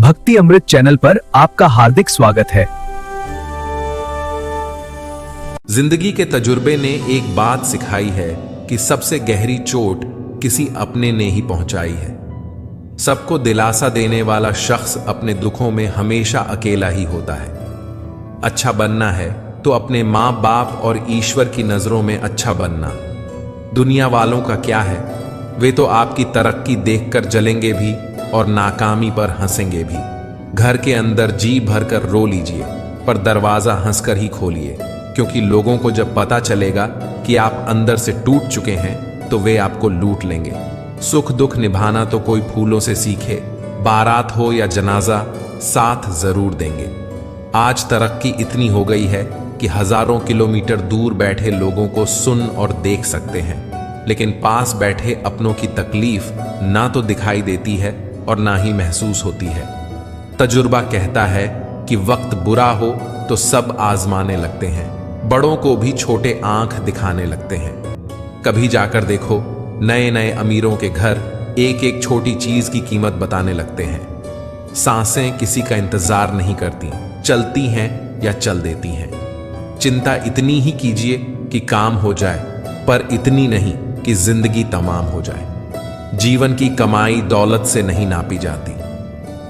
भक्ति अमृत चैनल पर आपका हार्दिक स्वागत है। जिंदगी के तजुर्बे ने एक बात सिखाई है कि सबसे गहरी चोट किसी अपने ने ही पहुंचाई है। सबको दिलासा देने वाला शख्स अपने दुखों में हमेशा अकेला ही होता है। अच्छा बनना है तो अपने माँ बाप और ईश्वर की नजरों में अच्छा बनना। दुनिया वालों का क्या है, वे तो आपकी तरक्की देखकर जलेंगे भी और नाकामी पर हंसेंगे भी। घर के अंदर जी भरकर रो लीजिए, पर दरवाजा हंसकर ही खोलिए, क्योंकि लोगों को जब पता चलेगा कि आप अंदर से टूट चुके हैं तो वे आपको लूट लेंगे। सुख दुख निभाना तो कोई फूलों से सीखे, बारात हो या जनाजा साथ जरूर देंगे। आज तरक्की इतनी हो गई है कि हजारों किलोमीटर दूर बैठे लोगों को सुन और देख सकते हैं, लेकिन पास बैठे अपनों की तकलीफ ना तो दिखाई देती है और ना ही महसूस होती है। तजुर्बा कहता है कि वक्त बुरा हो तो सब आजमाने लगते हैं, बड़ों को भी छोटे आंख दिखाने लगते हैं। कभी जाकर देखो, नए नए अमीरों के घर एक एक छोटी चीज की कीमत बताने लगते हैं। सांसें किसी का इंतजार नहीं करती, चलती हैं या चल देती हैं। चिंता इतनी ही कीजिए कि काम हो जाए, पर इतनी नहीं कि जिंदगी तमाम हो जाए। जीवन की कमाई दौलत से नहीं नापी जाती।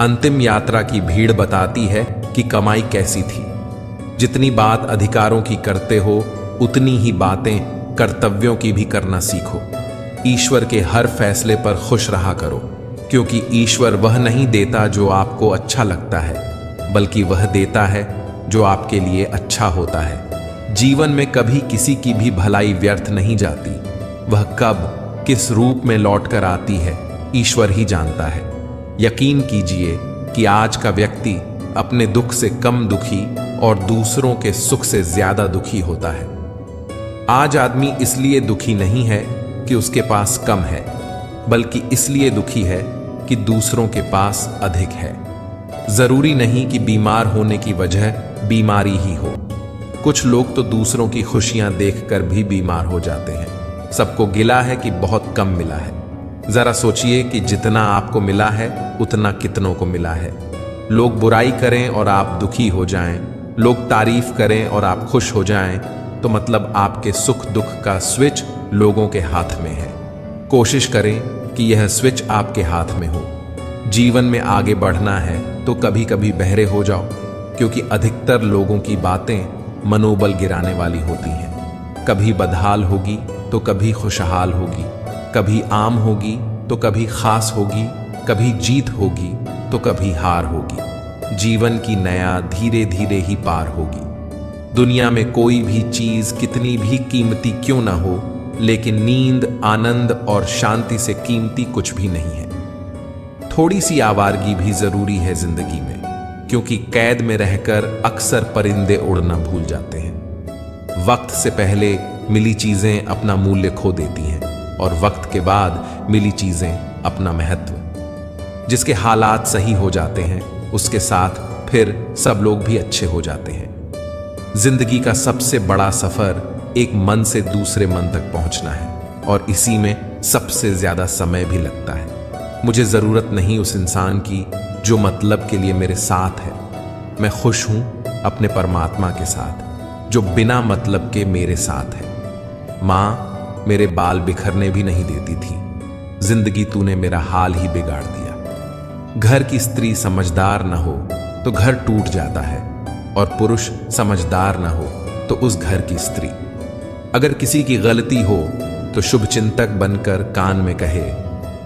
अंतिम यात्रा की भीड़ बताती है कि कमाई कैसी थी। जितनी बात अधिकारों की करते हो, उतनी ही बातें कर्तव्यों की भी करना सीखो। ईश्वर के हर फैसले पर खुश रहा करो, क्योंकि ईश्वर वह नहीं देता जो आपको अच्छा लगता है, बल्कि वह देता है जो आपके लिए अच्छा होता है। जीवन में कभी किसी की भी भलाई व्यर्थ नहीं जाती। वह कब किस रूप में लौटकर आती है, ईश्वर ही जानता है। यकीन कीजिए कि आज का व्यक्ति अपने दुख से कम दुखी और दूसरों के सुख से ज्यादा दुखी होता है। आज आदमी इसलिए दुखी नहीं है कि उसके पास कम है, बल्कि इसलिए दुखी है कि दूसरों के पास अधिक है। जरूरी नहीं कि बीमार होने की वजह बीमारी ही हो। कुछ लोग तो दूसरों की खुशियां देखकर भी बीमार हो जाते हैं। सबको गिला है कि बहुत कम मिला है। जरा सोचिए कि जितना आपको मिला है उतना कितनों को मिला है। लोग बुराई करें और आप दुखी हो जाएं, लोग तारीफ करें और आप खुश हो जाएं, तो मतलब आपके सुख दुख का स्विच लोगों के हाथ में है। कोशिश करें कि यह स्विच आपके हाथ में हो। जीवन में आगे बढ़ना है तो कभी कभी बहरे हो जाओ, क्योंकि अधिकतर लोगों की बातें मनोबल गिराने वाली होती हैं। कभी बदहाल होगी तो कभी खुशहाल होगी, कभी आम होगी तो कभी खास होगी, कभी जीत होगी तो कभी हार होगी। जीवन की नया धीरे धीरे ही पार होगी। दुनिया में कोई भी चीज कितनी भी कीमती क्यों ना हो, लेकिन नींद, आनंद और शांति से कीमती कुछ भी नहीं है। थोड़ी सी आवारगी भी जरूरी है जिंदगी में, क्योंकि कैद में रहकर अक्सर परिंदे उड़ना भूल जाते हैं। वक्त से पहले मिली चीजें अपना मूल्य खो देती हैं, और वक्त के बाद मिली चीजें अपना महत्व। जिसके हालात सही हो जाते हैं, उसके साथ फिर सब लोग भी अच्छे हो जाते हैं। जिंदगी का सबसे बड़ा सफर एक मन से दूसरे मन तक पहुंचना है, और इसी में सबसे ज्यादा समय भी लगता है। मुझे जरूरत नहीं उस इंसान की जो मतलब के लिए मेरे साथ है। मैं खुश हूं अपने परमात्मा के साथ, जो बिना मतलब के मेरे साथ है। मां मेरे बाल बिखरने भी नहीं देती थी। जिंदगी तूने मेरा हाल ही बिगाड़ दिया। घर की स्त्री समझदार ना हो तो घर टूट जाता है, और पुरुष समझदार ना हो तो उस घर की स्त्री। अगर किसी की गलती हो तो शुभ चिंतक बनकर कान में कहे,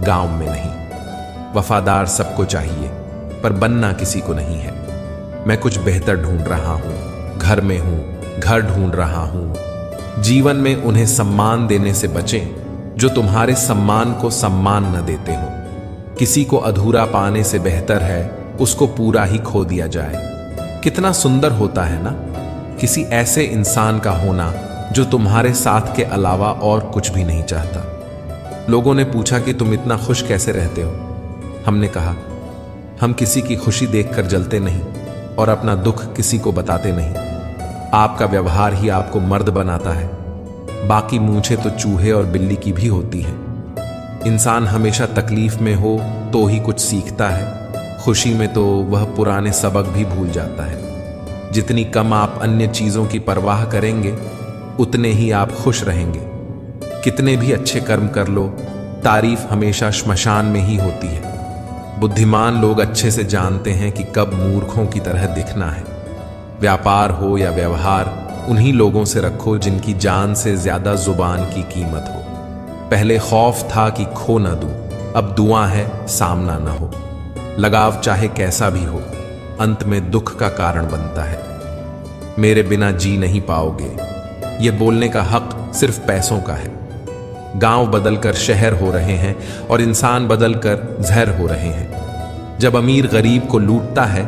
गांव में नहीं। वफादार सबको चाहिए, पर बनना किसी को नहीं है। मैं कुछ बेहतर ढूंढ रहा हूं, घर में हूं, घर ढूंढ रहा हूं। जीवन में उन्हें सम्मान देने से बचें जो तुम्हारे सम्मान को सम्मान न देते हो। किसी को अधूरा पाने से बेहतर है उसको पूरा ही खो दिया जाए। कितना सुंदर होता है ना किसी ऐसे इंसान का होना जो तुम्हारे साथ के अलावा और कुछ भी नहीं चाहता। लोगों ने पूछा कि तुम इतना खुश कैसे रहते हो। हमने कहा, हम किसी की खुशी देखकर जलते नहीं और अपना दुख किसी को बताते नहीं। आपका व्यवहार ही आपको मर्द बनाता है। बाकी मूंछें तो चूहे और बिल्ली की भी होती हैं। इंसान हमेशा तकलीफ में हो तो ही कुछ सीखता है, खुशी में तो वह पुराने सबक भी भूल जाता है। जितनी कम आप अन्य चीजों की परवाह करेंगे, उतने ही आप खुश रहेंगे। कितने भी अच्छे कर्म कर लो, तारीफ हमेशा श्मशान में ही होती है। बुद्धिमान लोग अच्छे से जानते हैं कि कब मूर्खों की तरह दिखना है। व्यापार हो या व्यवहार, उन्हीं लोगों से रखो जिनकी जान से ज्यादा जुबान की कीमत हो। पहले खौफ था कि खो न दूं, अब दुआ है सामना न हो। लगाव चाहे कैसा भी हो, अंत में दुख का कारण बनता है। मेरे बिना जी नहीं पाओगे, ये बोलने का हक सिर्फ पैसों का है। गांव बदलकर शहर हो रहे हैं और इंसान बदलकर जहर हो रहे हैं। जब अमीर गरीब को लूटता है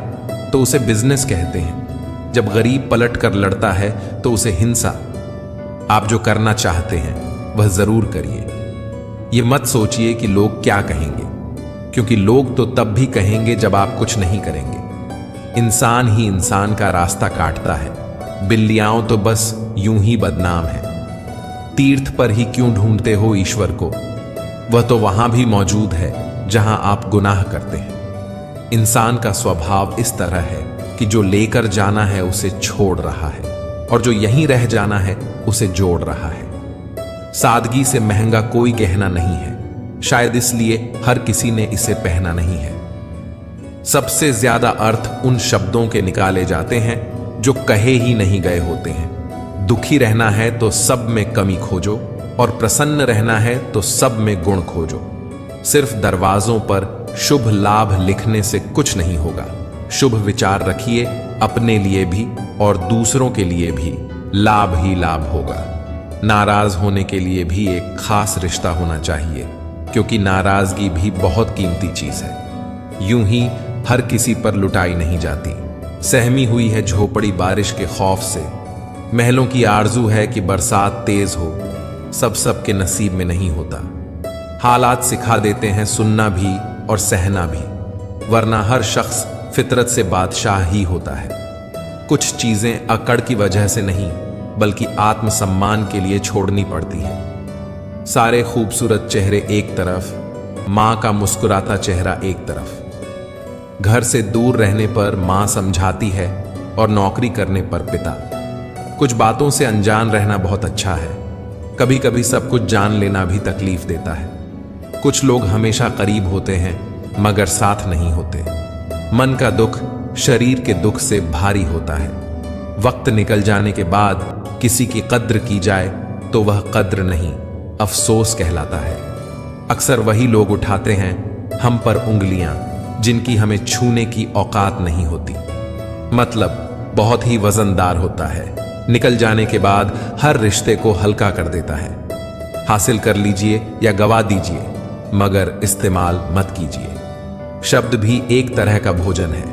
तो उसे बिजनेस कहते हैं। जब गरीब पलट कर लड़ता है तो उसे हिंसा। आप जो करना चाहते हैं वह जरूर करिए। ये मत सोचिए कि लोग क्या कहेंगे, क्योंकि लोग तो तब भी कहेंगे जब आप कुछ नहीं करेंगे। इंसान ही इंसान का रास्ता काटता है। बिल्लियां तो बस यूं ही बदनाम है। तीर्थ पर ही क्यों ढूंढते हो ईश्वर को? वह तो वहां भी मौजूद है जहां आप गुनाह करते हैं। इंसान का स्वभाव इस तरह है कि जो लेकर जाना है उसे छोड़ रहा है, और जो यहीं रह जाना है उसे जोड़ रहा है। सादगी से महंगा कोई गहना नहीं है, शायद इसलिए हर किसी ने इसे पहना नहीं है। सबसे ज्यादा अर्थ उन शब्दों के निकाले जाते हैं जो कहे ही नहीं गए होते हैं। दुखी रहना है तो सब में कमी खोजो, और प्रसन्न रहना है तो सब में गुण खोजो। सिर्फ दरवाजों पर शुभ लाभ लिखने से कुछ नहीं होगा। शुभ विचार रखिए, अपने लिए भी और दूसरों के लिए भी लाभ ही लाभ होगा। नाराज होने के लिए भी एक खास रिश्ता होना चाहिए, क्योंकि नाराजगी भी बहुत कीमती चीज है। यूं ही हर किसी पर लुटाई नहीं जाती। सहमी हुई है झोपड़ी बारिश के खौफ से। महलों की आरजू है कि बरसात तेज हो, सबके नसीब में नहीं होता। हालात सिखा देते हैं सुनना भी और सहना भी, वरना हर शख्स फितरत से बादशाह ही होता है। कुछ चीजें अकड़ की वजह से नहीं, बल्कि आत्मसम्मान के लिए छोड़नी पड़ती हैं। सारे खूबसूरत चेहरे एक तरफ, मां का मुस्कुराता चेहरा एक तरफ। घर से दूर रहने पर मां समझाती है और नौकरी करने पर पिता। कुछ बातों से अनजान रहना बहुत अच्छा है। कभी कभी सब कुछ जान लेना भी तकलीफ देता है। कुछ लोग हमेशा करीब होते हैं मगर साथ नहीं होते। मन का दुख शरीर के दुख से भारी होता है। वक्त निकल जाने के बाद किसी की कद्र की जाए तो वह कद्र नहीं, अफसोस कहलाता है। अक्सर वही लोग उठाते हैं हम पर उंगलियां जिनकी हमें छूने की औकात नहीं होती। मतलब बहुत ही वजनदार होता है। निकल जाने के बाद हर रिश्ते को हल्का कर देता है। हासिल कर लीजिए या गवा दीजिए, मगर इस्तेमाल मत कीजिए। शब्द भी एक तरह का भोजन है।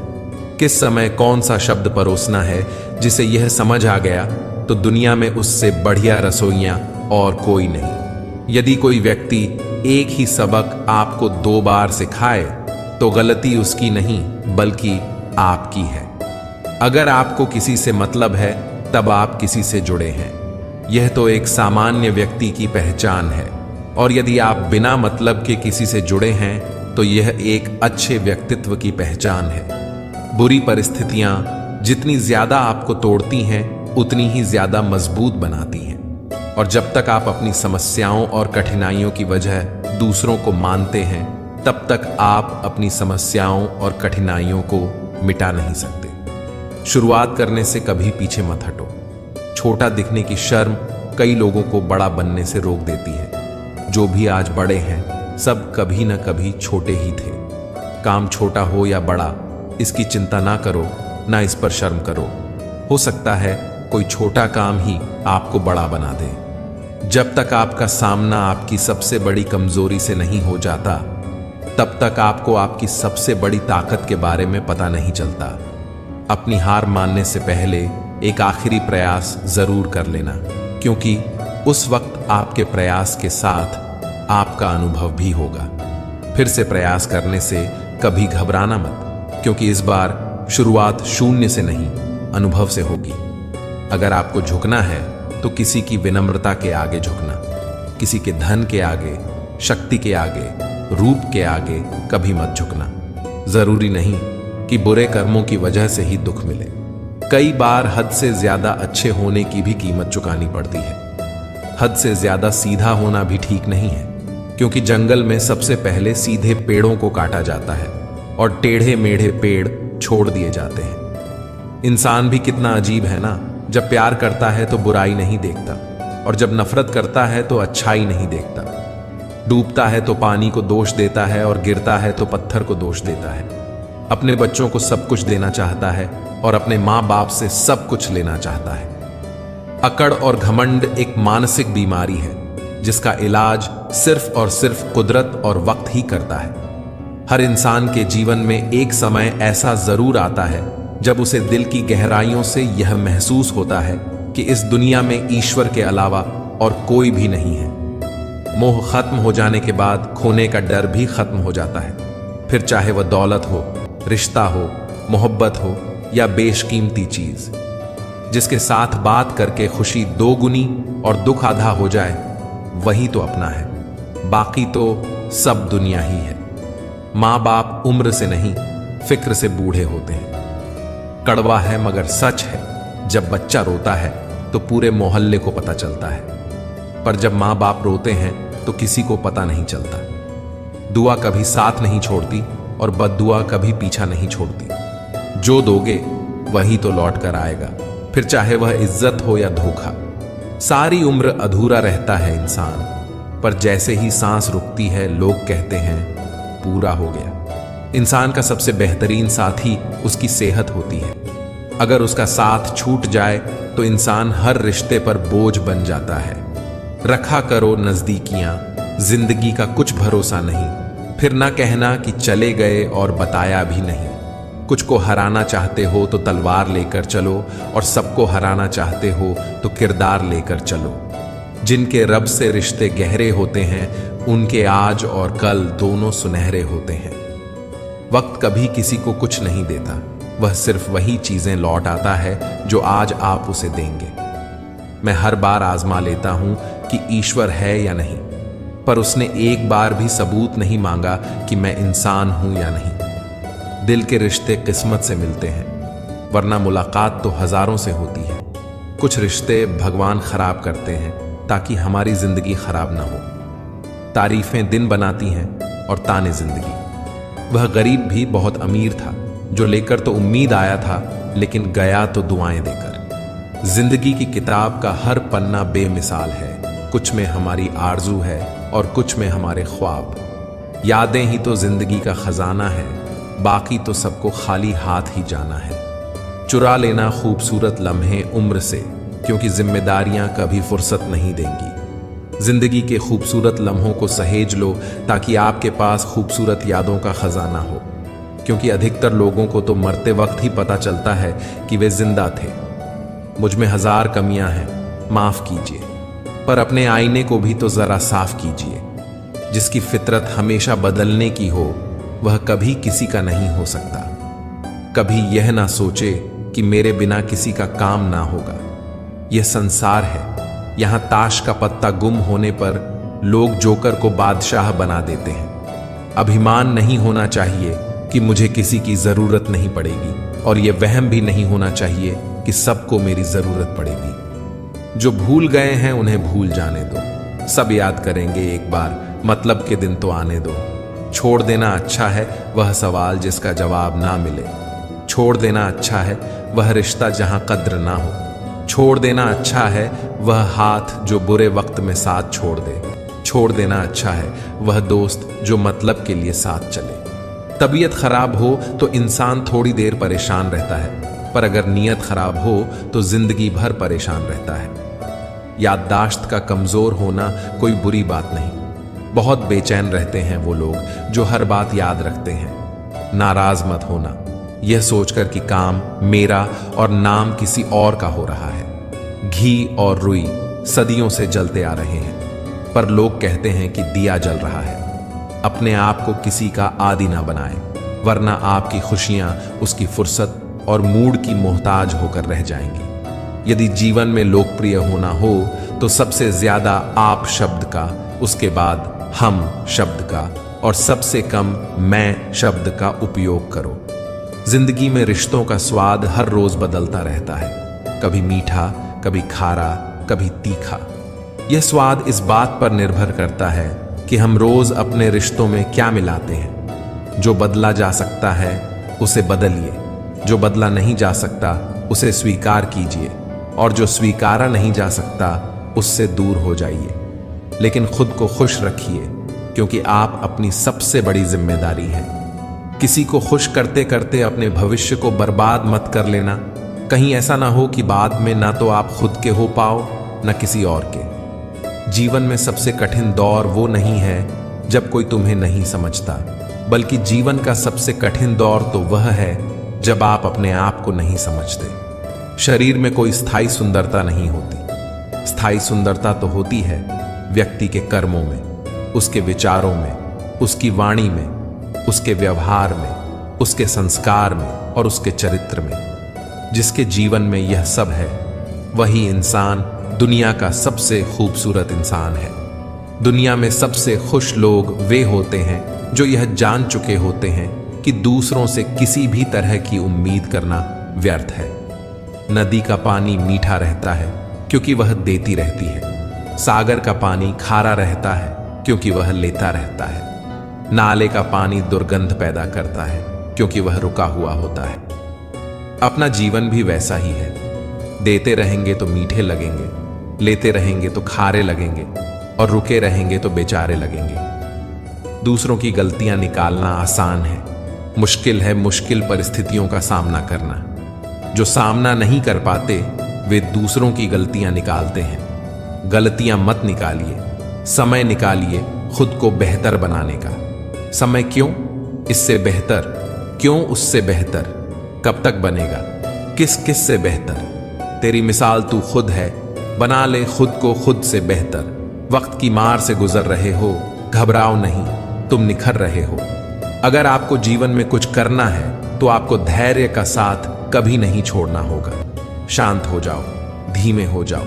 किस समय कौन सा शब्द परोसना है, जिसे यह समझ आ गया तो दुनिया में उससे बढ़िया रसोइयां और कोई नहीं। यदि कोई व्यक्ति एक ही सबक आपको 2 बार सिखाए तो गलती उसकी नहीं बल्कि आपकी है। अगर आपको किसी से मतलब है तब आप किसी से जुड़े हैं। यह तो एक सामान्य व्यक्ति की पहचान है, और यदि आप बिना मतलब के किसी से जुड़े हैं तो यह एक अच्छे व्यक्तित्व की पहचान है। बुरी परिस्थितियां जितनी ज्यादा आपको तोड़ती हैं उतनी ही ज्यादा मजबूत बनाती हैं। और जब तक आप अपनी समस्याओं और कठिनाइयों की वजह दूसरों को मानते हैं, तब तक आप अपनी समस्याओं और कठिनाइयों को मिटा नहीं सकते। शुरुआत करने से कभी पीछे मत हटो। छोटा दिखने की शर्म कई लोगों को बड़ा बनने से रोक देती है। जो भी आज बड़े हैं सब कभी न कभी छोटे ही थे। काम छोटा हो या बड़ा, इसकी चिंता ना करो, ना इस पर शर्म करो। हो सकता है कोई छोटा काम ही आपको बड़ा बना दे। जब तक आपका सामना आपकी सबसे बड़ी कमजोरी से नहीं हो जाता, तब तक आपको आपकी सबसे बड़ी ताकत के बारे में पता नहीं चलता। अपनी हार मानने से पहले एक आखिरी प्रयास जरूर कर लेना, क्योंकि उस वक्त आपके प्रयास के साथ आपका अनुभव भी होगा। फिर से प्रयास करने से कभी घबराना मत, क्योंकि इस बार शुरुआत शून्य से नहीं, अनुभव से होगी। अगर आपको झुकना है तो किसी की विनम्रता के आगे झुकना, किसी के धन के आगे, शक्ति के आगे, रूप के आगे कभी मत झुकना। जरूरी नहीं कि बुरे कर्मों की वजह से ही दुख मिले। कई बार हद से ज्यादा अच्छे होने की भी कीमत चुकानी पड़ती है। हद से ज्यादा सीधा होना भी ठीक नहीं है, क्योंकि जंगल में सबसे पहले सीधे पेड़ों को काटा जाता है और टेढ़े मेढ़े पेड़ छोड़ दिए जाते हैं। इंसान भी कितना अजीब है ना, जब प्यार करता है तो बुराई नहीं देखता, और जब नफरत करता है तो अच्छाई नहीं देखता। डूबता है तो पानी को दोष देता है और गिरता है तो पत्थर को दोष देता है। अपने बच्चों को सब कुछ देना चाहता है और अपने माँ बाप से सब कुछ लेना चाहता है। अकड़ और घमंड एक मानसिक बीमारी है जिसका इलाज सिर्फ और सिर्फ कुदरत और वक्त ही करता है। हर इंसान के जीवन में एक समय ऐसा जरूर आता है जब उसे दिल की गहराइयों से यह महसूस होता है कि इस दुनिया में ईश्वर के अलावा और कोई भी नहीं है। मोह खत्म हो जाने के बाद खोने का डर भी खत्म हो जाता है, फिर चाहे वह दौलत हो, रिश्ता हो, मोहब्बत हो या बेशकीमती चीज। जिसके साथ बात करके खुशी दोगुनी और दुख आधा हो जाए, वही तो अपना है, बाकी तो सब दुनिया ही है। माँ बाप उम्र से नहीं, फिक्र से बूढ़े होते हैं। कड़वा है मगर सच है, जब बच्चा रोता है तो पूरे मोहल्ले को पता चलता है, पर जब माँ बाप रोते हैं तो किसी को पता नहीं चलता। दुआ कभी साथ नहीं छोड़ती और बद्दुआ कभी पीछा नहीं छोड़ती। जो दोगे वही तो लौट कर आएगा, फिर चाहे वह इज्जत हो या धोखा। सारी उम्र अधूरा रहता है इंसान, पर जैसे ही सांस रुकती है लोग कहते हैं पूरा हो गया। इंसान का सबसे बेहतरीन साथी उसकी सेहत होती है। अगर उसका साथ छूट जाए तो इंसान हर रिश्ते पर बोझ बन जाता है। रखा करो नजदीकियां, जिंदगी का कुछ भरोसा नहीं, फिर ना कहना कि चले गए और बताया भी नहीं। कुछ को हराना चाहते हो तो तलवार लेकर चलो, और सबको हराना चाहते हो तो किरदार लेकर चलो। जिनके रब से रिश्ते गहरे होते हैं, उनके आज और कल दोनों सुनहरे होते हैं। वक्त कभी किसी को कुछ नहीं देता, वह सिर्फ वही चीजें लौट आता है जो आज आप उसे देंगे। मैं हर बार आजमा लेता हूं कि ईश्वर है या नहीं, पर उसने एक बार भी सबूत नहीं मांगा कि मैं इंसान हूं या नहीं। दिल के रिश्ते किस्मत से मिलते हैं, वरना मुलाकात तो हजारों से होती है। कुछ रिश्ते भगवान खराब करते हैं ताकि हमारी जिंदगी खराब ना हो। तारीफें दिन बनाती हैं और ताने जिंदगी। वह गरीब भी बहुत अमीर था, जो लेकर तो उम्मीद आया था लेकिन गया तो दुआएं देकर। जिंदगी की किताब का हर पन्ना बेमिसाल है, कुछ में हमारी आरजू है और कुछ में हमारे ख्वाब। यादें ही तो जिंदगी का खजाना है, बाकी तो सबको खाली हाथ ही जाना है। चुरा लेना खूबसूरत लम्हे उम्र से, क्योंकि जिम्मेदारियां कभी फुर्सत नहीं देंगी। जिंदगी के खूबसूरत लम्हों को सहेज लो ताकि आपके पास खूबसूरत यादों का खजाना हो, क्योंकि अधिकतर लोगों को तो मरते वक्त ही पता चलता है कि वे जिंदा थे। मुझ में 1000 कमियां हैं, माफ कीजिए, पर अपने आईने को भी तो जरा साफ कीजिए। जिसकी फितरत हमेशा बदलने की हो, वह कभी किसी का नहीं हो सकता। कभी यह ना सोचे कि मेरे बिना किसी का काम ना होगा। यह संसार है, यहां ताश का पत्ता गुम होने पर लोग जोकर को बादशाह बना देते हैं। अभिमान नहीं होना चाहिए कि मुझे किसी की जरूरत नहीं पड़ेगी, और यह वहम भी नहीं होना चाहिए कि सबको मेरी जरूरत पड़ेगी। जो भूल गए हैं उन्हें भूल जाने दो, सब याद करेंगे एक बार, मतलब के दिन तो आने दो। छोड़ देना अच्छा है वह सवाल जिसका जवाब ना मिले। छोड़ देना अच्छा है वह रिश्ता जहां कद्र ना हो। छोड़ देना अच्छा है वह हाथ जो बुरे वक्त में साथ छोड़ दे। छोड़ देना अच्छा है वह दोस्त जो मतलब के लिए साथ चले। तबीयत खराब हो तो इंसान थोड़ी देर परेशान रहता है, पर अगर नीयत खराब हो तो जिंदगी भर परेशान रहता है। याददाश्त का कमजोर होना कोई बुरी बात नहीं। बहुत बेचैन रहते हैं वो लोग जो हर बात याद रखते हैं। नाराज मत होना यह सोचकर कि काम मेरा और नाम किसी और का हो रहा है। घी और रुई सदियों से जलते आ रहे हैं, पर लोग कहते हैं कि दिया जल रहा है। अपने आप को किसी का आदी ना बनाए, वरना आपकी खुशियां उसकी फुर्सत और मूड की मोहताज होकर रह जाएंगी। यदि जीवन में लोकप्रिय होना हो तो सबसे ज्यादा आप शब्द का, उसके बाद हम शब्द का और सबसे कम मैं शब्द का उपयोग करो। जिंदगी में रिश्तों का स्वाद हर रोज बदलता रहता है, कभी मीठा, कभी खारा, कभी तीखा। यह स्वाद इस बात पर निर्भर करता है कि हम रोज अपने रिश्तों में क्या मिलाते हैं। जो बदला जा सकता है उसे बदलिए, जो बदला नहीं जा सकता उसे स्वीकार कीजिए, और जो स्वीकारा नहीं जा सकता उससे दूर हो जाइए। लेकिन खुद को खुश रखिए, क्योंकि आप अपनी सबसे बड़ी जिम्मेदारी हैं। किसी को खुश करते करते अपने भविष्य को बर्बाद मत कर लेना। कहीं ऐसा ना हो कि बाद में ना तो आप खुद के हो पाओ न किसी और के। जीवन में सबसे कठिन दौर वो नहीं है जब कोई तुम्हें नहीं समझता, बल्कि जीवन का सबसे कठिन दौर तो वह है जब आप अपने आप को नहीं समझते। शरीर में कोई स्थायी सुंदरता नहीं होती। स्थायी सुंदरता तो होती है व्यक्ति के कर्मों में, उसके विचारों में, उसकी वाणी में, उसके व्यवहार में, उसके संस्कार में और उसके चरित्र में। जिसके जीवन में यह सब है वही इंसान दुनिया का सबसे खूबसूरत इंसान है। दुनिया में सबसे खुश लोग वे होते हैं जो यह जान चुके होते हैं कि दूसरों से किसी भी तरह की उम्मीद करना व्यर्थ है। नदी का पानी मीठा रहता है क्योंकि वह देती रहती है। सागर का पानी खारा रहता है क्योंकि वह लेता रहता है। नाले का पानी दुर्गंध पैदा करता है क्योंकि वह रुका हुआ होता है। अपना जीवन भी वैसा ही है। देते रहेंगे तो मीठे लगेंगे, लेते रहेंगे तो खारे लगेंगे, और रुके रहेंगे तो बेचारे लगेंगे। दूसरों की गलतियां निकालना आसान है, मुश्किल है मुश्किल परिस्थितियों का सामना करना। जो सामना नहीं कर पाते वे दूसरों की गलतियां निकालते हैं। गलतियां मत निकालिए, समय निकालिए खुद को बेहतर बनाने का। समय क्यों? इससे बेहतर। क्यों उससे बेहतर? कब तक बनेगा? किस किस से बेहतर? तेरी मिसाल तू खुद है, बना ले खुद को खुद से बेहतर। वक्त की मार से गुजर रहे हो, घबराओ नहीं, तुम निखर रहे हो। अगर आपको जीवन में कुछ करना है तो आपको धैर्य का साथ कभी नहीं छोड़ना होगा। शांत हो जाओ, धीमे हो जाओ,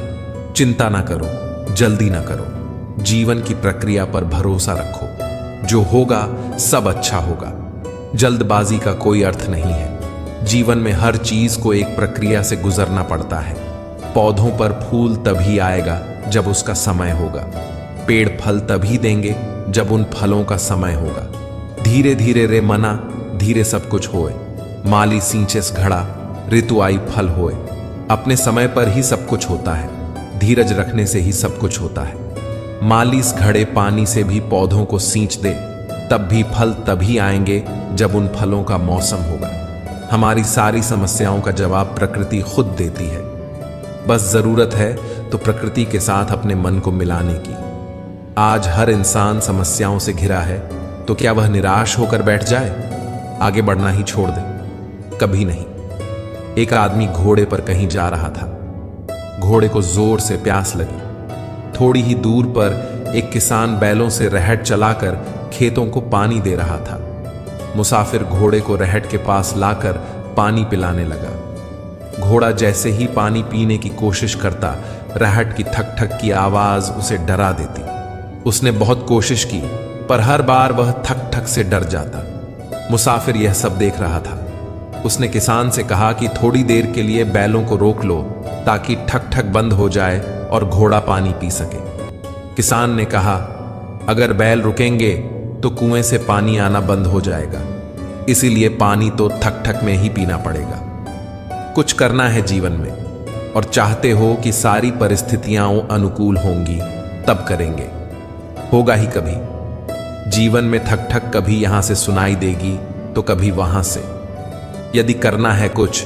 चिंता ना करो, जल्दी ना करो। जीवन की प्रक्रिया पर भरोसा रखो, जो होगा सब अच्छा होगा। जल्दबाजी का कोई अर्थ नहीं है। जीवन में हर चीज को एक प्रक्रिया से गुजरना पड़ता है। पौधों पर फूल तभी आएगा जब उसका समय होगा। पेड़ फल तभी देंगे जब उन फलों का समय होगा। धीरे धीरे रे मना, धीरे सब कुछ होए। माली सींचेस घड़ा, ऋतु आई फल होए। अपने समय पर ही सब कुछ होता है। धीरज रखने से ही सब कुछ होता है। मालिस घड़े पानी से भी पौधों को सींच दे, तब भी फल तभी आएंगे जब उन फलों का मौसम होगा। हमारी सारी समस्याओं का जवाब प्रकृति खुद देती है। बस जरूरत है तो प्रकृति के साथ अपने मन को मिलाने की। आज हर इंसान समस्याओं से घिरा है, तो क्या वह निराश होकर बैठ जाए? आगे बढ़ना ही छोड़ दे? कभी नहीं। एक आदमी घोड़े पर कहीं जा रहा था। घोड़े को जोर से प्यास लगी। थोड़ी ही दूर पर एक किसान बैलों से रहट चलाकर खेतों को पानी दे रहा था। मुसाफिर घोड़े को रहट के पास लाकर पानी पिलाने लगा। घोड़ा जैसे ही पानी पीने की कोशिश करता, रहट की ठक ठक की आवाज उसे डरा देती। उसने बहुत कोशिश की, पर हर बार वह ठक ठक से डर जाता। मुसाफिर यह सब देख रहा था। उसने किसान से कहा कि थोड़ी देर के लिए बैलों को रोक लो, ताकि ठक ठक बंद हो जाए और घोड़ा पानी पी सके। किसान ने कहा, अगर बैल रुकेंगे तो कुएं से पानी आना बंद हो जाएगा, इसीलिए पानी तो ठक ठक में ही पीना पड़ेगा। कुछ करना है जीवन में और चाहते हो कि सारी परिस्थितियां अनुकूल होंगी, तब करेंगे। होगा ही कभी। जीवन में ठक ठक कभी यहां से सुनाई देगी तो कभी वहां से। यदि करना है कुछ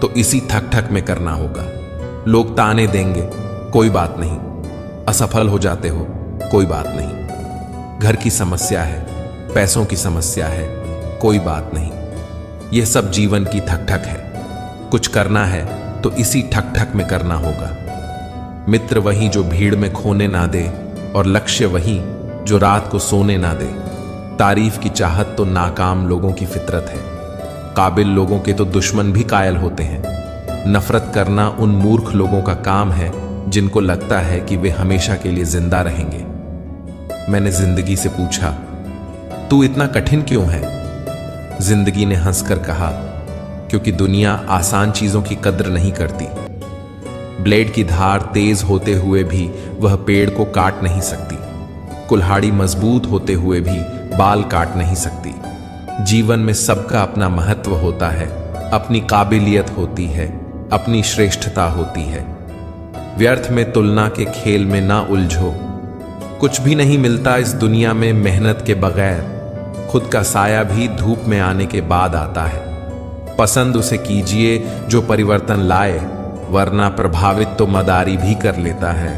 तो इसी ठक ठक में करना होगा। लोग ताने देंगे, कोई बात नहीं। असफल हो जाते हो, कोई बात नहीं। घर की समस्या है, पैसों की समस्या है, कोई बात नहीं। यह सब जीवन की ठक ठक है। कुछ करना है तो इसी ठक ठक में करना होगा। मित्र वही जो भीड़ में खोने ना दे, और लक्ष्य वही जो रात को सोने ना दे। तारीफ की चाहत तो नाकाम लोगों की फितरत है। काबिल लोगों के तो दुश्मन भी कायल होते हैं। नफरत करना उन मूर्ख लोगों का काम है जिनको लगता है कि वे हमेशा के लिए जिंदा रहेंगे। मैंने जिंदगी से पूछा, तू इतना कठिन क्यों है? जिंदगी ने हंसकर कहा, क्योंकि दुनिया आसान चीजों की कद्र नहीं करती। ब्लेड की धार तेज होते हुए भी वह पेड़ को काट नहीं सकती। कुल्हाड़ी मजबूत होते हुए भी बाल काट नहीं सकती। जीवन में सबका अपना महत्व होता है, अपनी काबिलियत होती है, अपनी श्रेष्ठता होती है। व्यर्थ में तुलना के खेल में ना उलझो। कुछ भी नहीं मिलता इस दुनिया में मेहनत के बगैर। खुद का साया भी धूप में आने के बाद आता है। पसंद उसे कीजिए जो परिवर्तन लाए, वरना प्रभावित तो मदारी भी कर लेता है।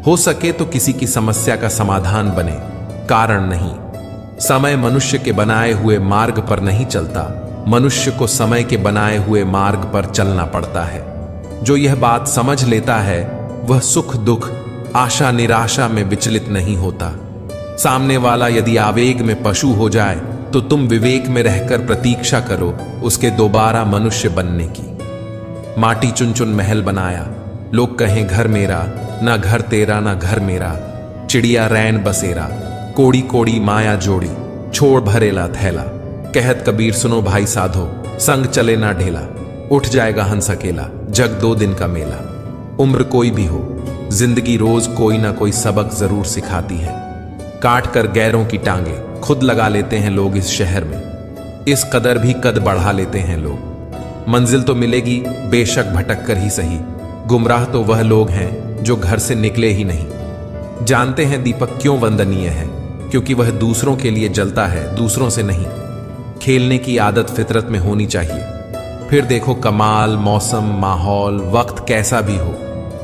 हो सके तो किसी की समस्या का समाधान बने, कारण नहीं। समय मनुष्य के बनाए हुए मार्ग पर नहीं चलता, मनुष्य को समय के बनाए हुए मार्ग पर चलना पड़ता है। जो यह बात समझ लेता है वह सुख दुख, आशा निराशा में विचलित नहीं होता। सामने वाला यदि आवेग में पशु हो जाए तो तुम विवेक में रहकर प्रतीक्षा करो उसके दोबारा मनुष्य बनने की। माटी चुन चुन महल बनाया, लोग कहें घर मेरा, ना घर तेरा ना घर मेरा। चिड़िया रैन बसेरा, कोड़ी कोड़ी माया जोड़ी, छोड़ भरेला थैला। कहत कबीर सुनो भाई साधो, संग चले ना ढेला। उठ जाएगा हंस अकेला, जग 2 दिन का मेला। उम्र कोई भी हो, जिंदगी रोज कोई ना कोई सबक जरूर सिखाती है। काट कर गैरों की टांगे खुद लगा लेते हैं लोग इस शहर में। इस कदर भी कद बढ़ा लेते हैं लोग। मंजिल तो मिलेगी बेशक भटक कर ही सही। गुमराह तो वह लोग हैं जो घर से निकले ही नहीं। जानते हैं दीपक क्यों वंदनीय है, क्योंकि वह दूसरों के लिए जलता है, दूसरों से नहीं। खेलने की आदत फितरत में होनी चाहिए। फिर देखो कमाल, मौसम, माहौल, वक्त कैसा भी हो,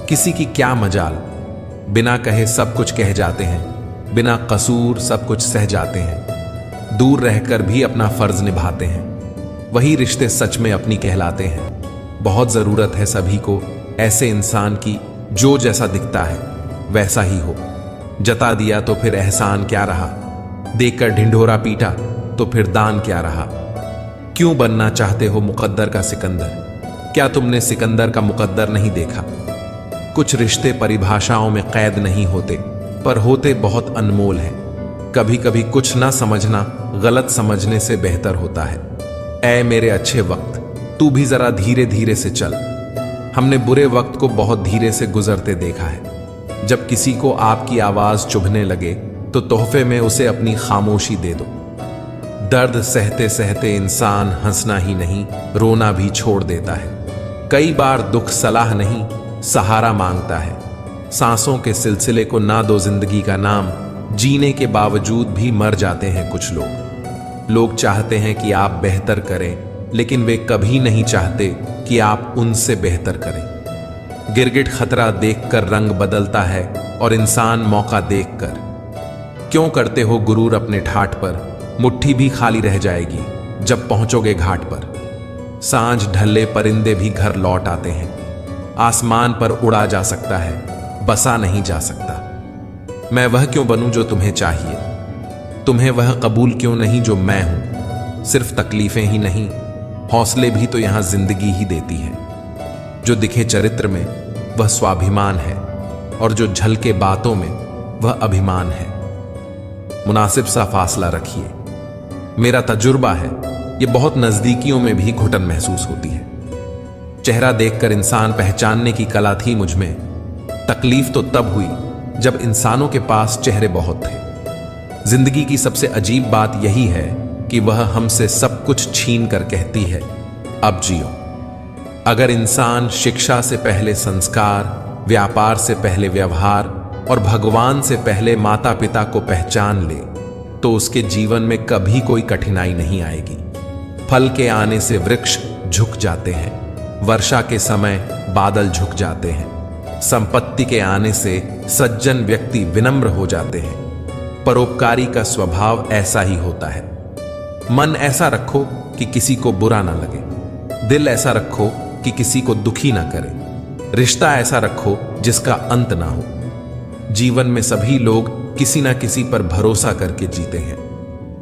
किसी की क्या मजाल। बिना कहे सब कुछ कह जाते हैं, बिना कसूर सब कुछ सह जाते हैं। दूर रहकर भी अपना फर्ज निभाते हैं। वही रिश्ते सच में अपनी कहलाते हैं। बहुत जरूरत है सभी को ऐसे इंसान की जो जैसा दिखता है वैसा ही हो। जता दिया तो फिर एहसान क्या रहा, देखकर ढिंढोरा पीटा तो फिर दान क्या रहा। क्यों बनना चाहते हो मुकद्दर का सिकंदर? क्या तुमने सिकंदर का मुकद्दर नहीं देखा? कुछ रिश्ते परिभाषाओं में कैद नहीं होते, पर होते बहुत अनमोल हैं। कभी कभी कुछ ना समझना गलत समझने से बेहतर होता है। ऐ मेरे अच्छे वक्त, तू भी जरा धीरे धीरे से चल। हमने बुरे वक्त को बहुत धीरे से गुजरते देखा है। जब किसी को आपकी आवाज चुभने लगे तो तोहफे में उसे अपनी खामोशी दे दो। दर्द सहते सहते इंसान हंसना ही नहीं, रोना भी छोड़ देता है। कई बार दुख सलाह नहीं, सहारा मांगता है। सांसों के सिलसिले को ना दो जिंदगी का नाम। जीने के बावजूद भी मर जाते हैं कुछ लोग। लोग चाहते हैं कि आप बेहतर करें, लेकिन वे कभी नहीं चाहते कि आप उनसे बेहतर करें। गिरगिट खतरा देखकर रंग बदलता है और इंसान मौका देखकर। क्यों करते हो गुरूर अपने ठाठ पर? मुट्ठी भी खाली रह जाएगी जब पहुंचोगे घाट पर। सांझ ढले परिंदे भी घर लौट आते हैं। आसमान पर उड़ा जा सकता है, बसा नहीं जा सकता। मैं वह क्यों बनूं जो तुम्हें चाहिए? तुम्हें वह कबूल क्यों नहीं जो मैं हूं? सिर्फ तकलीफें ही नहीं, हौसले भी तो यहां जिंदगी ही देती है। जो दिखे चरित्र में वह स्वाभिमान है, और जो झलके बातों में वह अभिमान है। मुनासिब सा फासला रखिए। मेरा तजुर्बा है, यह बहुत नजदीकियों में भी घुटन महसूस होती है। चेहरा देखकर इंसान पहचानने की कला थी मुझ में। तकलीफ तो तब हुई जब इंसानों के पास चेहरे बहुत थे। जिंदगी की सबसे अजीब बात यही है कि वह हमसे सब कुछ छीन कर कहती है, अब जियो। अगर इंसान शिक्षा से पहले संस्कार, व्यापार से पहले व्यवहार और भगवान से पहले माता पिता को पहचान ले, तो उसके जीवन में कभी कोई कठिनाई नहीं आएगी। फल के आने से वृक्ष झुक जाते हैं, वर्षा के समय बादल झुक जाते हैं। संपत्ति के आने से सज्जन व्यक्ति विनम्र हो जाते हैं। परोपकारी का स्वभाव ऐसा ही होता है। मन ऐसा रखो कि किसी को बुरा ना लगे। दिल ऐसा रखो कि किसी को दुखी ना करे। रिश्ता ऐसा रखो जिसका अंत ना हो। जीवन में सभी लोग किसी ना किसी पर भरोसा करके जीते हैं।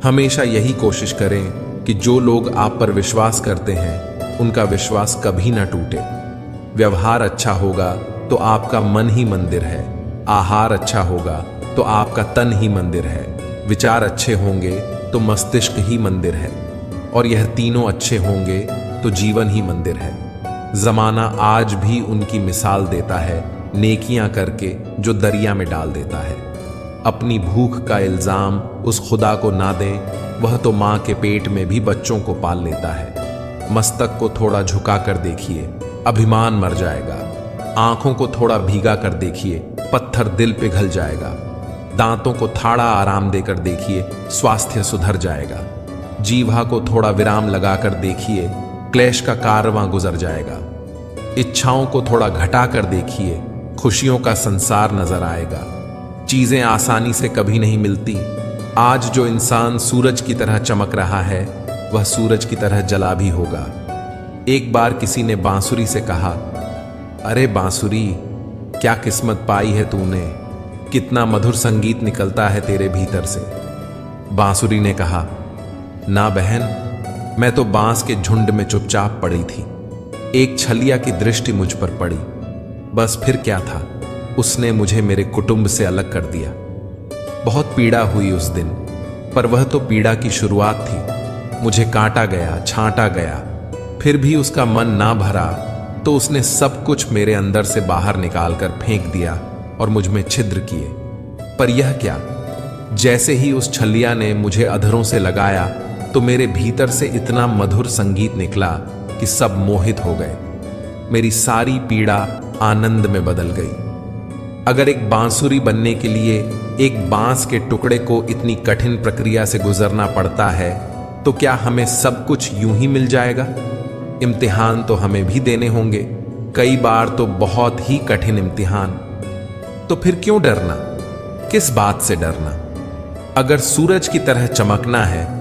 हमेशा यही कोशिश करें कि जो लोग आप पर विश्वास करते हैं उनका विश्वास कभी ना टूटे। व्यवहार अच्छा होगा तो आपका मन ही मंदिर है। आहार अच्छा होगा तो आपका तन ही मंदिर है। विचार अच्छे होंगे तो मस्तिष्क ही मंदिर है, और यह तीनों अच्छे होंगे तो जीवन ही मंदिर है। जमाना आज भी उनकी मिसाल देता है, नेकियां करके जो दरिया में डाल देता है। अपनी भूख का इल्जाम उस खुदा को ना दें, वह तो मां के पेट में भी बच्चों को पाल लेता है। मस्तक को थोड़ा झुका कर देखिए, अभिमान मर जाएगा। आंखों को थोड़ा भीगा कर देखिए, पत्थर दिल पिघल जाएगा। दांतों को थाड़ा आराम देकर देखिए, स्वास्थ्य सुधर जाएगा। जीवा को थोड़ा विराम लगाकर देखिए, क्लेश का कारवां गुजर जाएगा। इच्छाओं को थोड़ा घटा कर देखिए, खुशियों का संसार नजर आएगा। चीजें आसानी से कभी नहीं मिलती। आज जो इंसान सूरज की तरह चमक रहा है, वह सूरज की तरह जला भी होगा। एक बार किसी ने बांसुरी से कहा, अरे बांसुरी, क्या किस्मत पाई है तूने, कितना मधुर संगीत निकलता है तेरे भीतर से। बांसुरी ने कहा, ना बहन, मैं तो बांस के झुंड में चुपचाप पड़ी थी। एक छलिया की दृष्टि मुझ पर पड़ी, बस फिर क्या था, उसने मुझे मेरे कुटुंब से अलग कर दिया। बहुत पीड़ा हुई उस दिन, पर वह तो पीड़ा की शुरुआत थी। मुझे काटा गया, छांटा गया, फिर भी उसका मन ना भरा तो उसने सब कुछ मेरे अंदर से बाहर निकालकर फेंक दिया और मुझ में छिद्र किए। पर यह क्या, जैसे ही उस छलिया ने मुझे अधरों से लगाया तो मेरे भीतर से इतना मधुर संगीत निकला कि सब मोहित हो गए। मेरी सारी पीड़ा आनंद में बदल गई। अगर एक बांसुरी बनने के लिए एक बांस के टुकड़े को इतनी कठिन प्रक्रिया से गुजरना पड़ता है, तो क्या हमें सब कुछ यूं ही मिल जाएगा? इम्तिहान तो हमें भी देने होंगे, कई बार तो बहुत ही कठिन इम्तिहान। तो फिर क्यों डरना? किस बात से डरना? अगर सूरज की तरह चमकना है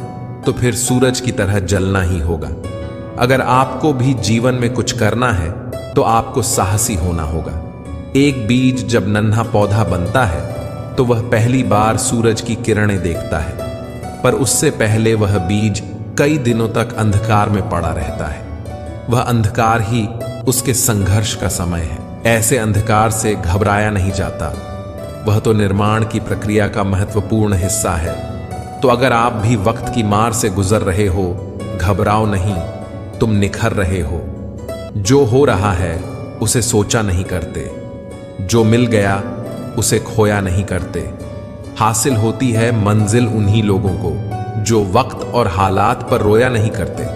तो फिर सूरज की तरह जलना ही होगा। अगर आपको भी जीवन में कुछ करना है तो आपको साहसी होना होगा। एक बीज जब नन्हा पौधा बनता है तो वह पहली बार सूरज की किरणें देखता है, पर उससे पहले वह बीज कई दिनों तक अंधकार में पड़ा रहता है। वह अंधकार ही उसके संघर्ष का समय है। ऐसे अंधकार से घबराया नहीं जाता, वह तो निर्माण की प्रक्रिया का महत्वपूर्ण हिस्सा है। तो अगर आप भी वक्त की मार से गुजर रहे हो, घबराओ नहीं, तुम निखर रहे हो। जो हो रहा है उसे सोचा नहीं करते, जो मिल गया उसे खोया नहीं करते। हासिल होती है मंजिल उन्हीं लोगों को जो वक्त और हालात पर रोया नहीं करते।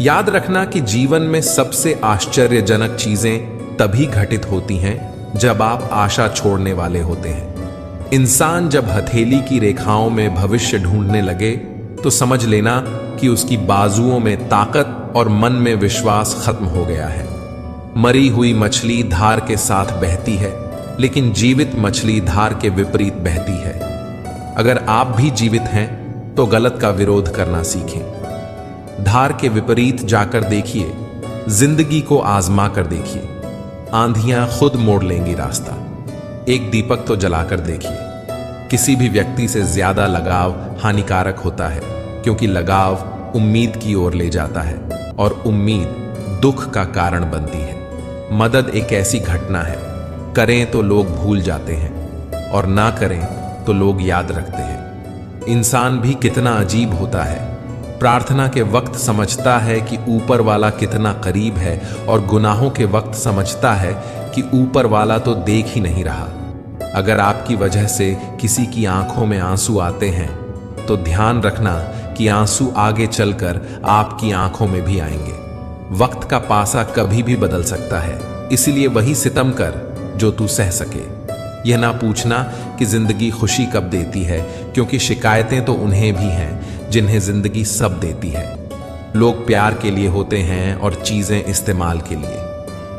याद रखना कि जीवन में सबसे आश्चर्यजनक चीजें तभी घटित होती हैं जब आप आशा छोड़ने वाले होते हैं। इंसान जब हथेली की रेखाओं में भविष्य ढूंढने लगे तो समझ लेना कि उसकी बाजुओं में ताकत और मन में विश्वास खत्म हो गया है। मरी हुई मछली धार के साथ बहती है, लेकिन जीवित मछली धार के विपरीत बहती है। अगर आप भी जीवित हैं तो गलत का विरोध करना सीखें। धार के विपरीत जाकर देखिए, जिंदगी को आजमा कर देखिए, आंधियां खुद मोड़ लेंगी रास्ता। एक दीपक तो जलाकर देखिए। किसी भी व्यक्ति से ज्यादा लगाव हानिकारक होता है, क्योंकि लगाव उम्मीद की ओर ले जाता है और उम्मीद दुख का कारण बनती है। मदद एक ऐसी घटना है, करें तो लोग भूल जाते हैं और ना करें तो लोग याद रखते हैं। इंसान भी कितना अजीब होता है। प्रार्थना के वक्त समझता है कि ऊपर वाला कितना करीब है, और गुनाहों के वक्त समझता है कि ऊपर वाला तो देख ही नहीं रहा। अगर आपकी वजह से किसी की आंखों में आंसू आते हैं तो ध्यान रखना कि आंसू आगे चलकर आपकी आंखों में भी आएंगे। वक्त का पासा कभी भी बदल सकता है, इसलिए वही सितम कर जो तू सह सके। यह ना पूछना कि जिंदगी खुशी कब देती है, क्योंकि शिकायतें तो उन्हें भी हैं जिन्हें जिंदगी सब देती है। लोग प्यार के लिए होते हैं और चीजें इस्तेमाल के लिए।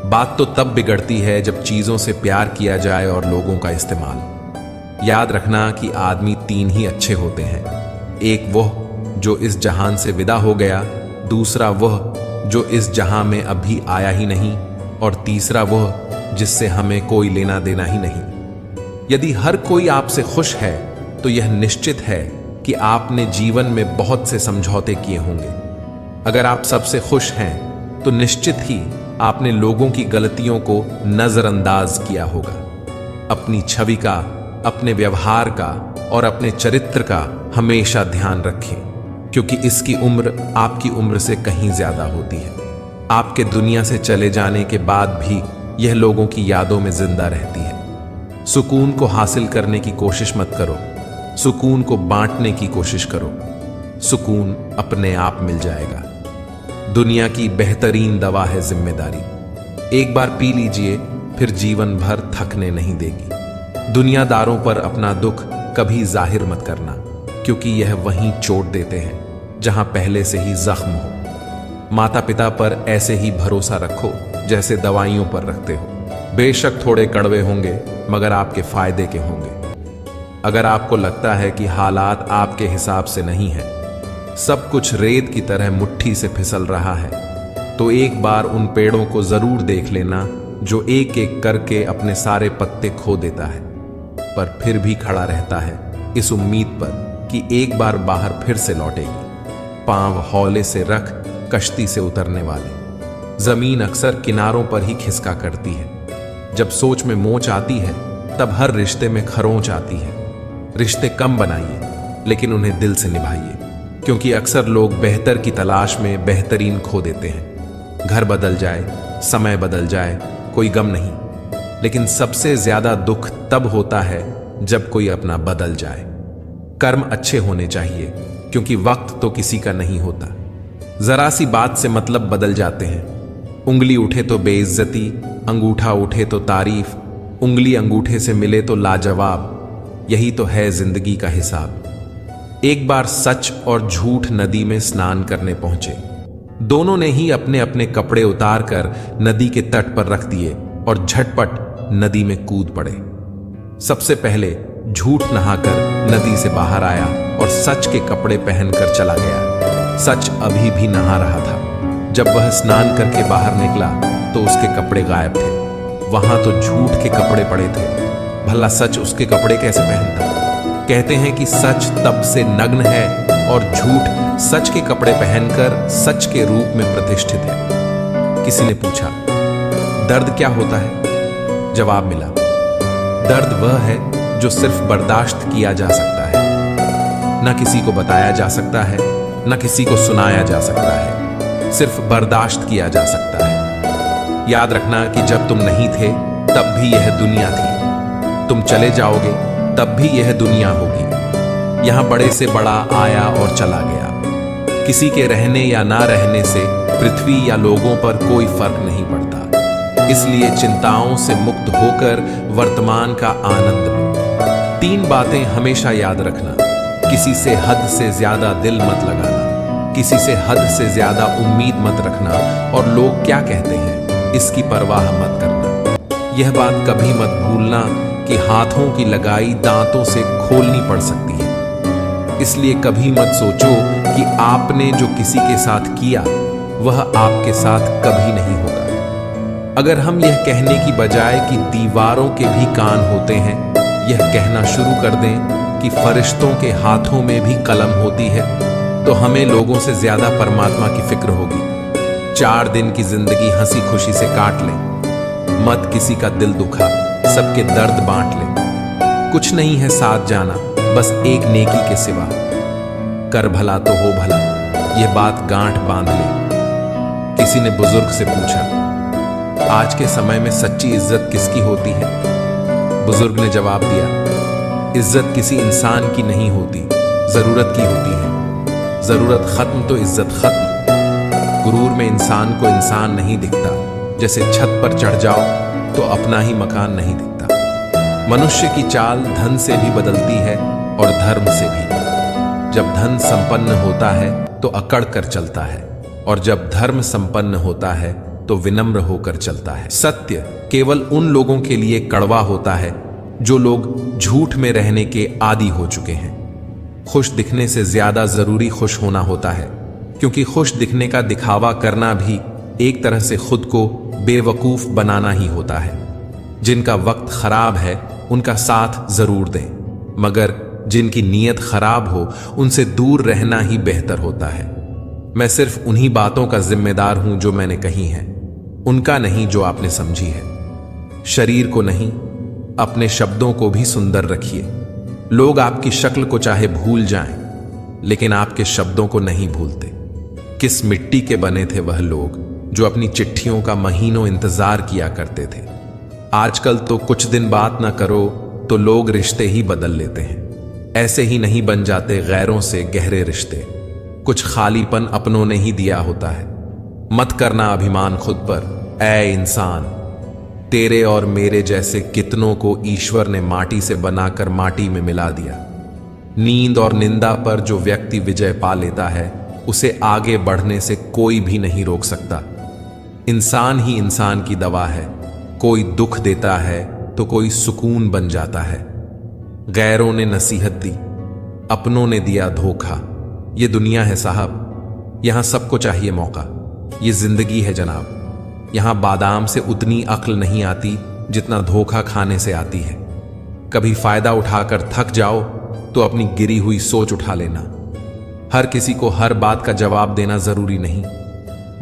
बात तो तब बिगड़ती है जब चीजों से प्यार किया जाए और लोगों का इस्तेमाल। याद रखना कि आदमी तीन ही अच्छे होते हैं। एक वह जो इस जहान से विदा हो गया, दूसरा वह जो इस जहां में अभी आया ही नहीं, और तीसरा वह जिससे हमें कोई लेना देना ही नहीं। यदि हर कोई आपसे खुश है तो यह निश्चित है कि आपने जीवन में बहुत से समझौते किए होंगे। अगर आप सबसे खुश हैं तो निश्चित ही आपने लोगों की गलतियों को नजरअंदाज किया होगा। अपनी छवि का, अपने व्यवहार का और अपने चरित्र का हमेशा ध्यान रखें। क्योंकि इसकी उम्र आपकी उम्र से कहीं ज्यादा होती है। आपके दुनिया से चले जाने के बाद भी यह लोगों की यादों में जिंदा रहती है। सुकून को हासिल करने की कोशिश मत करो, सुकून को बांटने की कोशिश करो। सुकून अपने आप मिल जाएगा। दुनिया की बेहतरीन दवा है जिम्मेदारी। एक बार पी लीजिए, फिर जीवन भर थकने नहीं देगी। दुनियादारों पर अपना दुख कभी जाहिर मत करना, क्योंकि यह वहीं चोट देते हैं जहां पहले से ही जख्म हो। माता पिता पर ऐसे ही भरोसा रखो जैसे दवाइयों पर रखते हो। बेशक थोड़े कड़वे होंगे, मगर आपके फायदे के होंगे। अगर आपको लगता है कि हालात आपके हिसाब से नहीं है, सब कुछ रेत की तरह मुट्ठी से फिसल रहा है, तो एक बार उन पेड़ों को जरूर देख लेना जो एक एक करके अपने सारे पत्ते खो देता है, पर फिर भी खड़ा रहता है इस उम्मीद पर कि एक बार बाहर फिर से लौटेगी। पांव हौले से रख कश्ती से उतरने वाले। जमीन अक्सर किनारों पर ही खिसका करती है। जब सोच में मोच आती है, तब हर रिश्ते में खरोंच आती है। रिश्ते कम बनाइए, लेकिन उन्हें दिल से निभाइए, क्योंकि अक्सर लोग बेहतर की तलाश में बेहतरीन खो देते हैं। घर बदल जाए, समय बदल जाए, कोई गम नहीं, लेकिन सबसे ज्यादा दुख तब होता है जब कोई अपना बदल जाए। कर्म अच्छे होने चाहिए, क्योंकि वक्त तो किसी का नहीं होता। जरा सी बात से मतलब बदल जाते हैं। उंगली उठे तो बेइज्जती, अंगूठा उठे तो तारीफ, उंगली अंगूठे से मिले तो लाजवाब। यही तो है जिंदगी का हिसाब। एक बार सच और झूठ नदी में स्नान करने पहुंचे। दोनों ने ही अपने अपने कपड़े उतारकर नदी के तट पर रख दिए और झटपट नदी में कूद पड़े। सबसे पहले झूठ नहाकर नदी से बाहर आया और सच के कपड़े पहनकर चला गया। सच अभी भी नहा रहा था। जब वह स्नान करके बाहर निकला तो उसके कपड़े गायब थे। वहां तो झूठ के कपड़े पड़े थे। भला सच उसके कपड़े कैसे पहनता? कहते हैं कि सच तब से नग्न है और झूठ सच के कपड़े पहनकर सच के रूप में प्रतिष्ठित है। किसी ने पूछा, दर्द क्या होता है? जवाब मिला, दर्द वह है जो सिर्फ बर्दाश्त किया जा सकता है। न किसी को बताया जा सकता है, न किसी को सुनाया जा सकता है, सिर्फ बर्दाश्त किया जा सकता है। याद रखना कि जब तुम नहीं थे तब भी यह दुनिया थी। तुम चले जाओगे तब भी यह दुनिया होगी। यहां बड़े से बड़ा आया और चला गया। किसी के रहने या ना रहने से पृथ्वी या लोगों पर कोई फर्क नहीं पड़ता। इसलिए चिंताओं से मुक्त होकर वर्तमान का आनंद लो। 3 बातें हमेशा याद रखना। किसी से हद से ज्यादा दिल मत लगाना, किसी से हद से ज्यादा उम्मीद मत रखना, और लोग क्या कहते हैं इसकी परवाह मत करना। यह बात कभी मत भूलना कि हाथों की लगाई दांतों से खोलनी पड़ सकती है। इसलिए कभी मत सोचो कि आपने जो किसी के साथ किया वह आपके साथ कभी नहीं होगा। अगर हम यह कहने की बजाय कि दीवारों के भी कान होते हैं, यह कहना शुरू कर दें कि फरिश्तों के हाथों में भी कलम होती है, तो हमें लोगों से ज्यादा परमात्मा की फिक्र होगी। 4 दिन की जिंदगी हंसी खुशी से काट लें। मत किसी का दिल दुखा, सबके दर्द बांट ले। कुछ नहीं है साथ जाना, बस एक नेकी के सिवा। कर भला तो हो भला, यह बात गांठ बांध ले। किसी ने बुजुर्ग से पूछा, आज के समय में सच्ची इज्जत किसकी होती है? बुजुर्ग ने जवाब दिया, इज्जत किसी इंसान की नहीं होती, जरूरत की होती है। जरूरत खत्म तो इज्जत खत्म। गुरूर में इंसान को इंसान नहीं दिखता। जैसे छत पर चढ़ जाओ तो अपना ही मकान नहीं दिखता। मनुष्य की चाल धन से भी बदलती है और धर्म से भी। जब धन संपन्न होता है तो अकड़ कर चलता है, और जब धर्म संपन्न होता है तो विनम्र होकर चलता है। सत्य केवल उन लोगों के लिए कड़वा होता है जो लोग झूठ में रहने के आदी हो चुके हैं। खुश दिखने से ज्यादा जरूरी खुश होना होता है, क्योंकि खुश दिखने का दिखावा करना भी एक तरह से खुद को बेवकूफ बनाना ही होता है। जिनका वक्त खराब है उनका साथ जरूर दें, मगर जिनकी नीयत खराब हो उनसे दूर रहना ही बेहतर होता है। मैं सिर्फ उन्हीं बातों का जिम्मेदार हूं जो मैंने कही हैं, उनका नहीं जो आपने समझी है। शरीर को नहीं, अपने शब्दों को भी सुंदर रखिए। लोग आपकी शक्ल को चाहे भूल जाएं, लेकिन आपके शब्दों को नहीं भूलते। किस मिट्टी के बने थे वह लोग जो अपनी चिट्ठियों का महीनों इंतजार किया करते थे। आजकल तो कुछ दिन बात ना करो तो लोग रिश्ते ही बदल लेते हैं। ऐसे ही नहीं बन जाते गैरों से गहरे रिश्ते, कुछ खालीपन अपनों ने ही दिया होता है। मत करना अभिमान खुद पर ऐ इंसान, तेरे और मेरे जैसे कितनों को ईश्वर ने माटी से बनाकर माटी में मिला दिया। नींद और निंदा पर जो व्यक्ति विजय पा लेता है उसे आगे बढ़ने से कोई भी नहीं रोक सकता। इंसान ही इंसान की दवा है, कोई दुख देता है तो कोई सुकून बन जाता है। गैरों ने नसीहत दी, अपनों ने दिया धोखा। ये दुनिया है साहब, यहां सबको चाहिए मौका। ये जिंदगी है जनाब, यहां बादाम से उतनी अक्ल नहीं आती जितना धोखा खाने से आती है। कभी फायदा उठाकर थक जाओ तो अपनी गिरी हुई सोच उठा लेना। हर किसी को हर बात का जवाब देना जरूरी नहीं।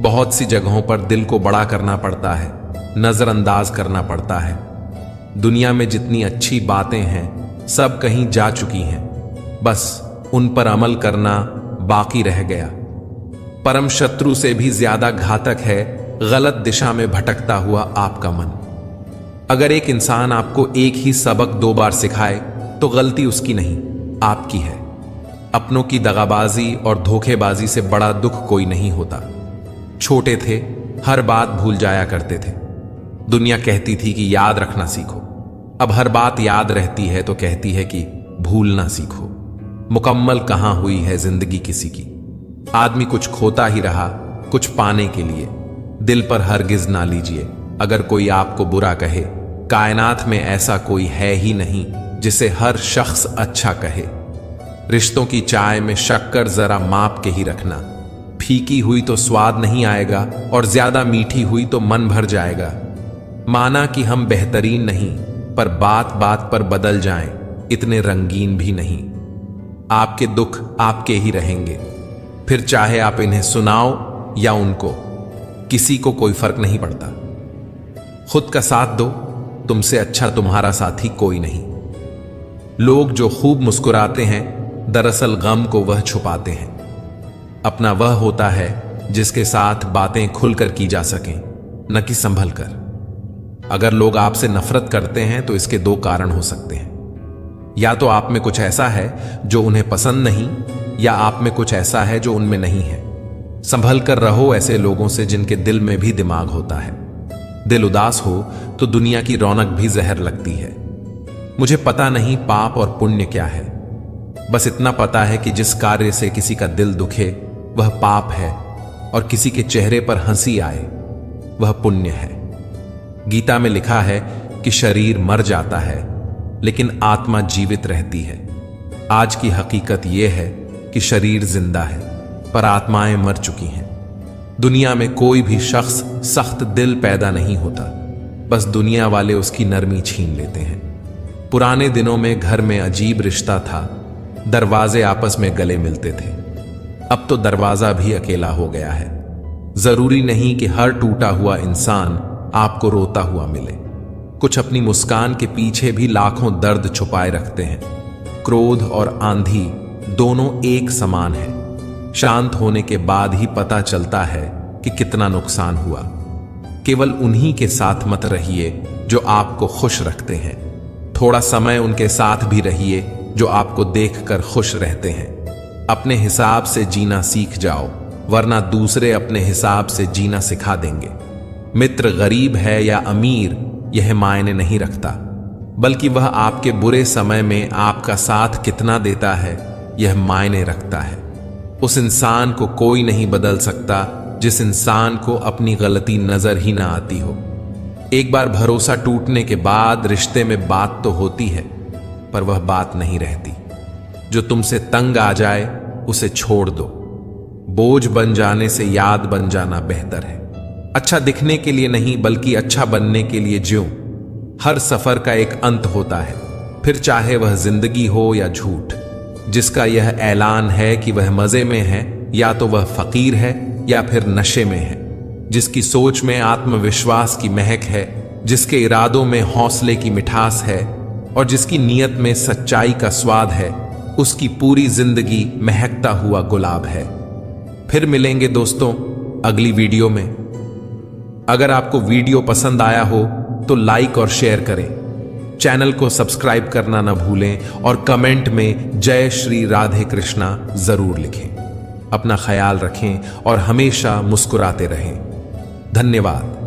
बहुत सी जगहों पर दिल को बड़ा करना पड़ता है, नजरअंदाज करना पड़ता है। दुनिया में जितनी अच्छी बातें हैं सब कहीं जा चुकी हैं, बस उन पर अमल करना बाकी रह गया। परम शत्रु से भी ज्यादा घातक है गलत दिशा में भटकता हुआ आपका मन। अगर एक इंसान आपको एक ही सबक 2 बार सिखाए तो गलती उसकी नहीं, आपकी है। अपनों की दगाबाजी और धोखेबाजी से बड़ा दुख कोई नहीं होता। छोटे थे, हर बात भूल जाया करते थे। दुनिया कहती थी कि याद रखना सीखो। अब हर बात याद रहती है तो कहती है कि भूलना सीखो। मुकम्मल कहां हुई है जिंदगी किसी की। आदमी कुछ खोता ही रहा कुछ पाने के लिए। दिल पर हरगिज ना लीजिए अगर कोई आपको बुरा कहे। कायनात में ऐसा कोई है ही नहीं जिसे हर शख्स अच्छा कहे। रिश्तों की चाय में शक्कर जरा माप के ही रखना। फीकी हुई तो स्वाद नहीं आएगा और ज्यादा मीठी हुई तो मन भर जाएगा। माना कि हम बेहतरीन नहीं, पर बात बात पर बदल जाएं, इतने रंगीन भी नहीं। आपके दुख आपके ही रहेंगे, फिर चाहे आप इन्हें सुनाओ या उनको, किसी को कोई फर्क नहीं पड़ता। खुद का साथ दो, तुमसे अच्छा तुम्हारा साथी कोई नहीं। लोग जो खूब मुस्कुराते हैं दरअसल गम को वह छुपाते हैं। अपना वह होता है जिसके साथ बातें खुलकर की जा सकें, न कि संभल कर। अगर लोग आपसे नफरत करते हैं तो इसके 2 कारण हो सकते हैं। या तो आप में कुछ ऐसा है जो उन्हें पसंद नहीं, या आप में कुछ ऐसा है जो उनमें नहीं है। संभल कर रहो ऐसे लोगों से जिनके दिल में भी दिमाग होता है। दिल उदास हो तो दुनिया की रौनक भी जहर लगती है। मुझे पता नहीं पाप और पुण्य क्या है, बस इतना पता है कि जिस कार्य से किसी का दिल दुखे वह पाप है और किसी के चेहरे पर हंसी आए वह पुण्य है। गीता में लिखा है कि शरीर मर जाता है लेकिन आत्मा जीवित रहती है। आज की हकीकत यह है कि शरीर जिंदा है पर आत्माएं मर चुकी हैं। दुनिया में कोई भी शख्स सख्त दिल पैदा नहीं होता, बस दुनिया वाले उसकी नरमी छीन लेते हैं। पुराने दिनों में घर में अजीब रिश्ता था, दरवाजे आपस में गले मिलते थे। अब तो दरवाजा भी अकेला हो गया है। जरूरी नहीं कि हर टूटा हुआ इंसान आपको रोता हुआ मिले। कुछ अपनी मुस्कान के पीछे भी लाखों दर्द छुपाए रखते हैं। क्रोध और आंधी दोनों एक समान है। शांत होने के बाद ही पता चलता है कि कितना नुकसान हुआ। केवल उन्हीं के साथ मत रहिए जो आपको खुश रखते हैं। थोड़ा समय उनके साथ भी रहिए जो आपको देखकर खुश रहते हैं। अपने हिसाब से जीना सीख जाओ, वरना दूसरे अपने हिसाब से जीना सिखा देंगे। मित्र गरीब है या अमीर यह मायने नहीं रखता, बल्कि वह आपके बुरे समय में आपका साथ कितना देता है यह मायने रखता है। उस इंसान को कोई नहीं बदल सकता जिस इंसान को अपनी गलती नजर ही ना आती हो। एक बार भरोसा टूटने के बाद रिश्ते में बात तो होती है, पर वह बात नहीं रहती। जो तुमसे तंग आ जाए उसे छोड़ दो। बोझ बन जाने से याद बन जाना बेहतर है। अच्छा दिखने के लिए नहीं बल्कि अच्छा बनने के लिए ज्यो। हर सफर का एक अंत होता है, फिर चाहे वह जिंदगी हो या झूठ। जिसका यह ऐलान है कि वह मजे में है, या तो वह फकीर है या फिर नशे में है। जिसकी सोच में आत्मविश्वास की महक है, जिसके इरादों में हौसले की मिठास है और जिसकी नीयत में सच्चाई का स्वाद है, उसकी पूरी जिंदगी महकता हुआ गुलाब है। फिर मिलेंगे दोस्तों अगली वीडियो में। अगर आपको वीडियो पसंद आया हो तो लाइक और शेयर करें, चैनल को सब्सक्राइब करना ना भूलें और कमेंट में जय श्री राधे कृष्णा जरूर लिखें। अपना ख्याल रखें और हमेशा मुस्कुराते रहें। धन्यवाद।